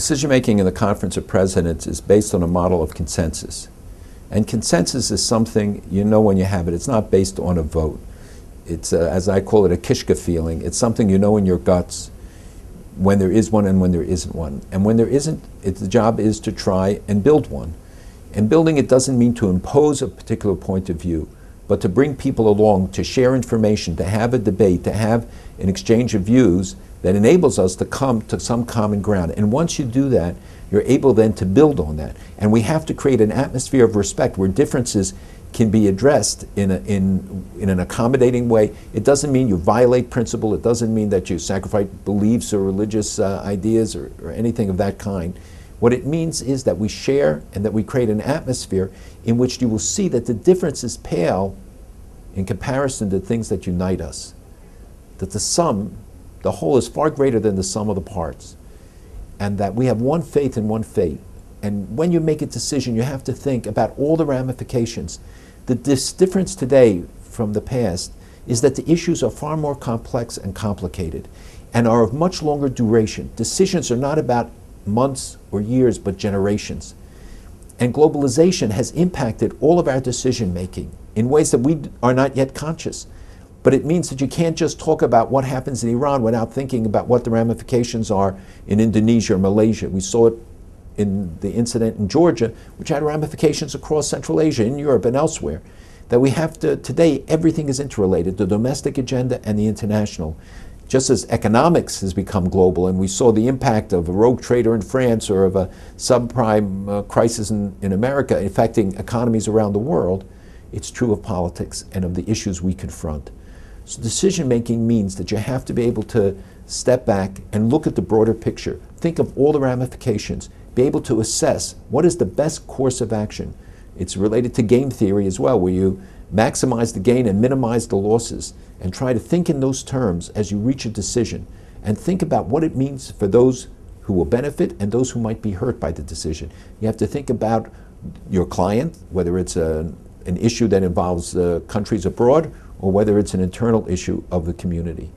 Decision-making in the Conference of Presidents is based on a model of consensus. And consensus is something you know when you have it. It's not based on a vote. It's, as I call it, a kishka feeling. It's something you know in your guts when there is one and when there isn't one. And when there isn't, the job is to try and build one. And building it doesn't mean to impose a particular point of view, but to bring people along, to share information, to have a debate, to have an exchange of views that enables us to come to some common ground. And once you do that, you're able then to build on that. And we have to create an atmosphere of respect where differences can be addressed in an accommodating way. It doesn't mean you violate principle. It doesn't mean that you sacrifice beliefs or religious ideas or anything of that kind. What it means is that we share and that we create an atmosphere in which you will see that the differences pale in comparison to things that unite us. That the whole is far greater than the sum of the parts. And that we have one faith and one fate. And when you make a decision, you have to think about all the ramifications. This difference today from the past is that the issues are far more complex and complicated and are of much longer duration. Decisions are not about months or years, but generations. And globalization has impacted all of our decision making in ways that we are not yet conscious. But it means that you can't just talk about what happens in Iran without thinking about what the ramifications are in Indonesia or Malaysia. We saw it in the incident in Georgia, which had ramifications across Central Asia, in Europe and elsewhere. That we have to, today, everything is interrelated, the domestic agenda and the international. Just as economics has become global, and we saw the impact of a rogue trader in France or of a subprime crisis in America affecting economies around the world, it's true of politics and of the issues we confront. So decision-making means that you have to be able to step back and look at the broader picture, think of all the ramifications, be able to assess what is the best course of action. It's related to game theory as well, where you maximize the gain and minimize the losses, and try to think in those terms as you reach a decision, and think about what it means for those who will benefit and those who might be hurt by the decision. You have to think about your client, whether it's an issue that involves countries abroad, or whether it's an internal issue of the community.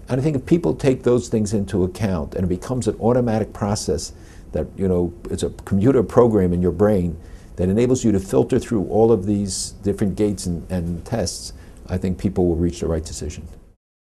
And I think if people take those things into account and it becomes an automatic process that, you know, it's a computer program in your brain that enables you to filter through all of these different gates and tests, I think people will reach the right decision.